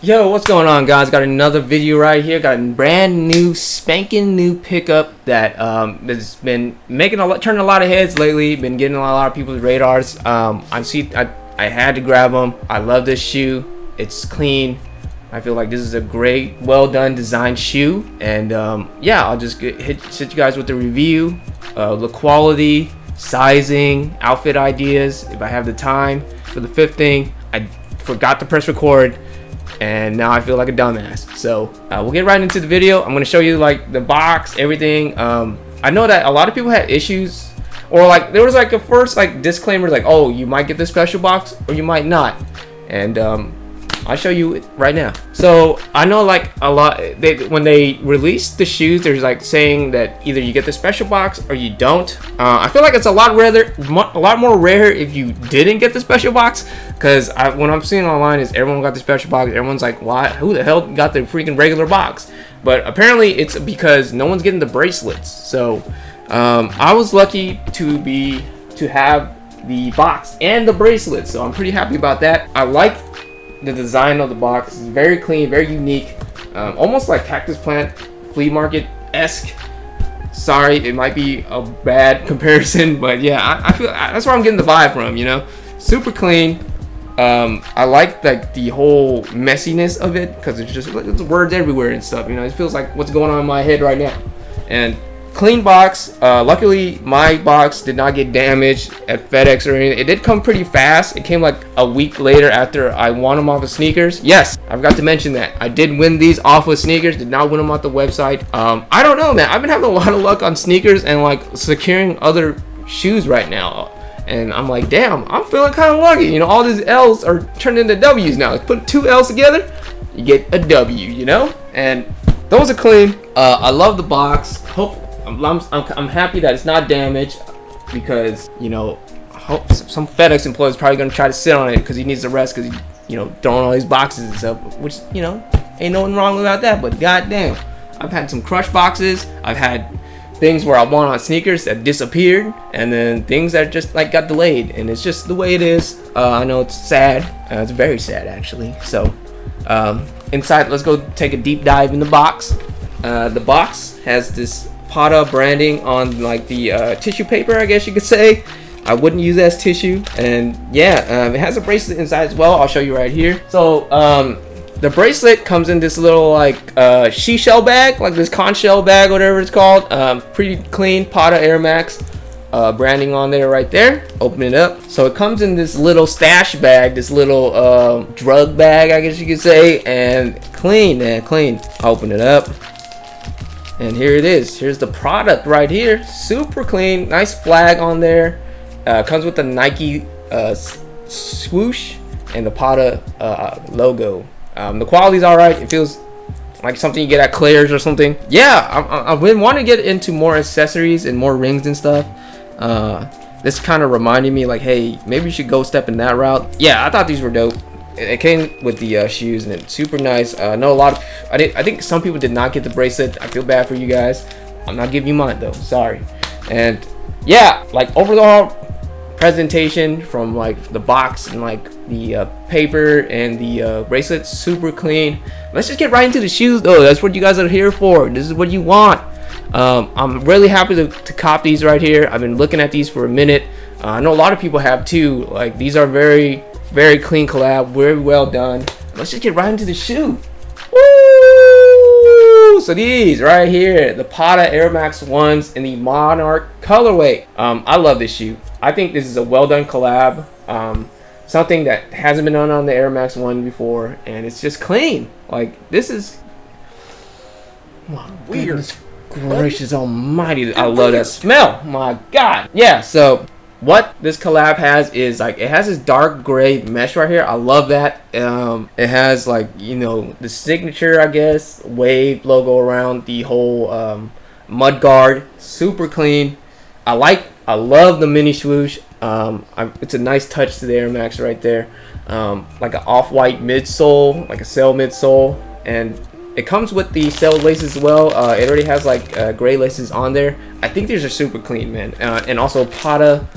Yo, what's going on, guys? Got another video right here. Got a brand new, spanking new pickup that has been turning a lot of heads lately. Been getting on a lot of people's radars. I had to grab them. I love this shoe. It's clean. I feel like this is a great, well done design shoe. And yeah, I'll just hit you guys with the review, the quality, sizing, outfit ideas. If I have the time. For the fifth thing, I forgot to press record. And now I feel like a dumbass. So we'll get right into the video. I'm gonna show you like the box, everything. I know that a lot of people had issues, or like there was like a first like disclaimer, like, oh, you might get the special box or you might not. And I'll show you it right now. So I know like a lot, when they released the shoes, there's like saying that either you get the special box or you don't. I feel like it's a lot more rare if you didn't get the special box, because what I'm seeing online is everyone got the special box. Everyone's like, why? Who the hell got the freaking regular box? But apparently it's because no one's getting the bracelets. So I was lucky to have the box and the bracelets, so I'm pretty happy about that. I like the design of the box. It's very clean, very unique, almost like cactus plant flea market-esque. Sorry, it might be a bad comparison, but yeah, I feel that's where I'm getting the vibe from, you know. Super clean. I like the whole messiness of it, because it's words everywhere and stuff, you know. It feels like what's going on in my head right now. And clean box. Luckily my box did not get damaged at FedEx or anything. It did come pretty fast. It came like a week later after I won them off of SNICKERS. Yes, I forgot to mention that I did win these off of SNICKERS. Did not win them off the website. I don't know, man. I've been having a lot of luck on SNICKERS and like securing other shoes right now, and I'm like, damn, I'm feeling kind of lucky, you know. All these L's are turned into W's now. Put two L's together, you get a W, you know. And those are clean. I love the box. I'm happy that it's not damaged, because, you know, some FedEx employee is probably going to try to sit on it because he needs the rest, because he, you know, throwing all these boxes and stuff, which, you know, ain't nothing wrong about that. But goddamn, I've had some crushed boxes. I've had things where I won on SNICKERS that disappeared, and then things that just like got delayed, and it's just the way it is. I know it's sad. It's very sad, actually. So inside, let's go take a deep dive in the box. The box has this PATTA branding on like the tissue paper, I guess you could say. I wouldn't use that as tissue. And yeah, it has a bracelet inside as well. I'll show you right here. So the bracelet comes in this little like she-shell bag, like this conch shell bag, whatever it's called. Pretty clean PATTA Air Max branding on there right there. Open it up. So it comes in this little stash bag, this little drug bag, I guess you could say. And clean, man, clean. I'll open it up. And here it is. Here's the product right here. Super clean. Nice flag on there. Comes with the Nike swoosh and the PATTA logo. The quality's alright. It feels like something you get at Claire's or something. Yeah, I've been wanting to get into more accessories and more rings and stuff. This kind of reminded me like, hey, maybe you should go step in that route. Yeah, I thought these were dope. It came with the shoes, and it's super nice. I know a lot of I think some people did not get the bracelet. I feel bad for you guys. I'm not giving you mine though, sorry. And yeah, like overall presentation from like the box and like the paper and the bracelet, super clean. Let's just get right into the shoes though. That's what you guys are here for. This is what you want. I'm really happy to cop these right here. I've been looking at these for a minute. I know a lot of people have too. Like, these are very clean collab, very well done. Let's just get right into the shoe. Woo! So these right here, the PATTA Air Max 1s in the Monarch colorway. I love this shoe. I think this is a well done collab. Something that hasn't been done on the Air Max 1 before, and it's just clean. Like, this is, my goodness gracious almighty, I love that smell. My God. Yeah, so what this collab has is like, it has this dark gray mesh right here. I love that. It has like, you know, the signature, I guess, wave logo around the whole mud guard. Super clean. I love the mini swoosh. It's a nice touch to the Air Max right there. Like an off-white midsole, like a sail midsole, and it comes with the sail laces as well. It already has like gray laces on there. I think these are super clean, man. And also PATTA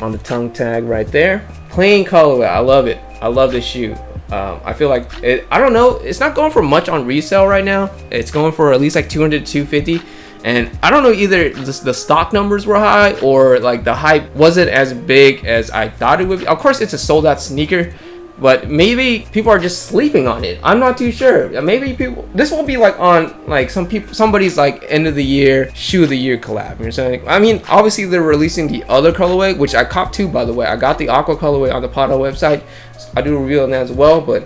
on the tongue tag right there. Plain colorway. I love it. I love this shoe. I feel like I don't know, it's not going for much on resale right now. It's going for at least like 200 to 250. And I don't know, either the stock numbers were high or like the hype wasn't as big as I thought it would be. Of course, it's a sold out sneaker, but maybe people are just sleeping on it. I'm not too sure. Maybe people, this will be like on like somebody's like end of the year shoe of the year collab. You know what I'm saying? I mean, obviously they're releasing the other colorway, which I copped too, by the way. I got the aqua colorway on the PATTA website. So I do a review on that as well. But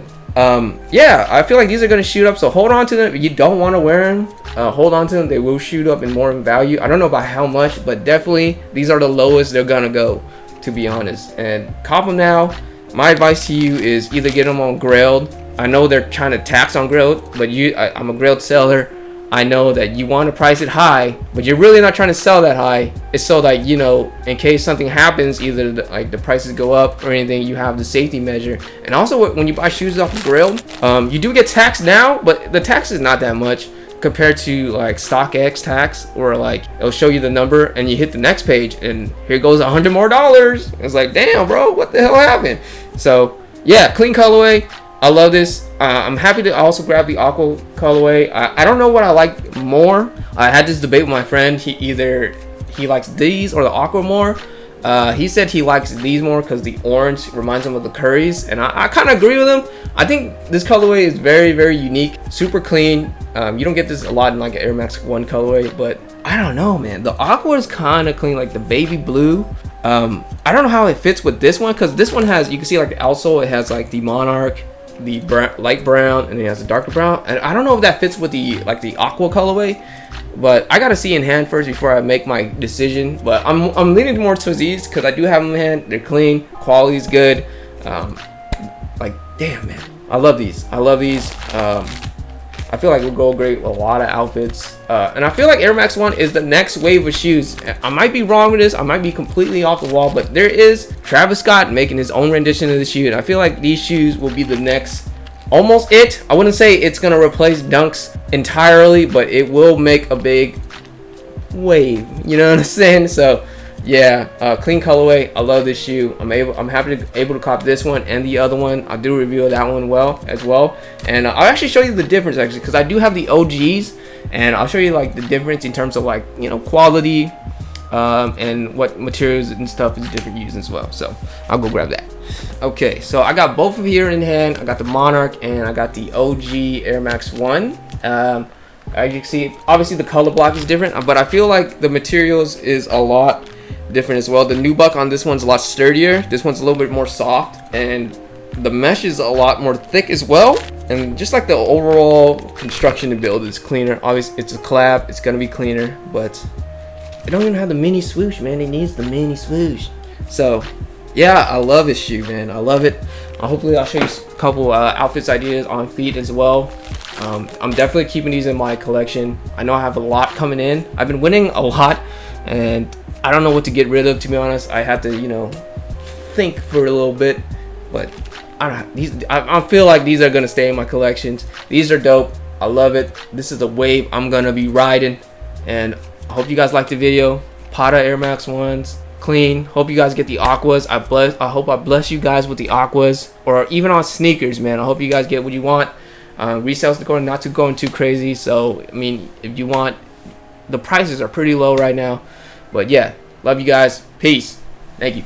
yeah, I feel like these are gonna shoot up. So hold on to them. If you don't want to wear them, hold on to them. They will shoot up in more value. I don't know about how much, but definitely these are the lowest they're gonna go, to be honest. And cop them now. My advice to you is either get them on Grailed. I know they're trying to tax on Grailed, but I'm a Grailed seller. I know that you want to price it high, but you're really not trying to sell that high. It's so that, you know, in case something happens, either the prices go up or anything, you have the safety measure. And also, when you buy shoes off of Grailed, you do get taxed now, but the tax is not that much compared to like StockX tax, or like it'll show you the number and you hit the next page and here goes $100 more. It's like, damn, bro, what the hell happened? So yeah, clean colorway. I love this. I'm happy to also grab the aqua colorway. I don't know what I like more. I had this debate with my friend. He likes these or the aqua more. He said he likes these more because the orange reminds him of the Currys, and I kind of agree with him. I think this colorway is very, very unique, super clean. You don't get this a lot in like an Air Max 1 colorway, but I don't know, man. The aqua is kind of clean, like the baby blue. I don't know how it fits with this one, because this one has, you can see like the outsole, it has like the Monarch, the light brown, and it has a darker brown. And I don't know if that fits with the aqua colorway, but I gotta see in hand first before I make my decision. But I'm leaning more towards these because I do have them in hand. They're clean, quality's good. Like, damn, man, I love these. I feel like it'll go great with a lot of outfits. And I feel like Air Max 1 is the next wave of shoes. I might be wrong with this. I might be completely off the wall, but there is Travis Scott making his own rendition of the shoe. And I feel like these shoes will be the next, almost it. I wouldn't say it's going to replace Dunks entirely, but it will make a big wave. You know what I'm saying? So yeah, clean colorway. I love this shoe. I'm happy to able to cop this one and the other one. I'll do a review of that one as well, and I'll actually show you the difference actually, because I do have the OGs, and I'll show you like the difference in terms of like, you know, quality, and what materials and stuff is different used as well. So I'll go grab that. Okay, so I got both of here in hand. I got the Monarch and I got the OG Air Max 1. As you can see, obviously the color block is different, but I feel like the materials is a lot different as well. The nubuck on this one's a lot sturdier. This one's a little bit more soft, and the mesh is a lot more thick as well. And just like the overall construction and build is cleaner. Obviously, it's a collab. It's gonna be cleaner, but it don't even have the mini swoosh, man. It needs the mini swoosh. So yeah, I love this shoe, man. I love it. Hopefully, I'll show you a couple outfits ideas on feet as well. I'm definitely keeping these in my collection. I know I have a lot coming in. I've been winning a lot, and I don't know what to get rid of, to be honest. I have to, you know, think for a little bit, but I feel like these are gonna stay in my collections. These are dope. I love it. This is a wave I'm gonna be riding, and I hope you guys liked the video. PATTA Air Max 1s, clean. Hope you guys get the aquas. I hope I bless you guys with the aquas, or even on sneakers, man. I hope you guys get what you want. Resales going not to going too crazy, so I mean, if you want, the prices are pretty low right now. But yeah, love you guys. Peace. Thank you.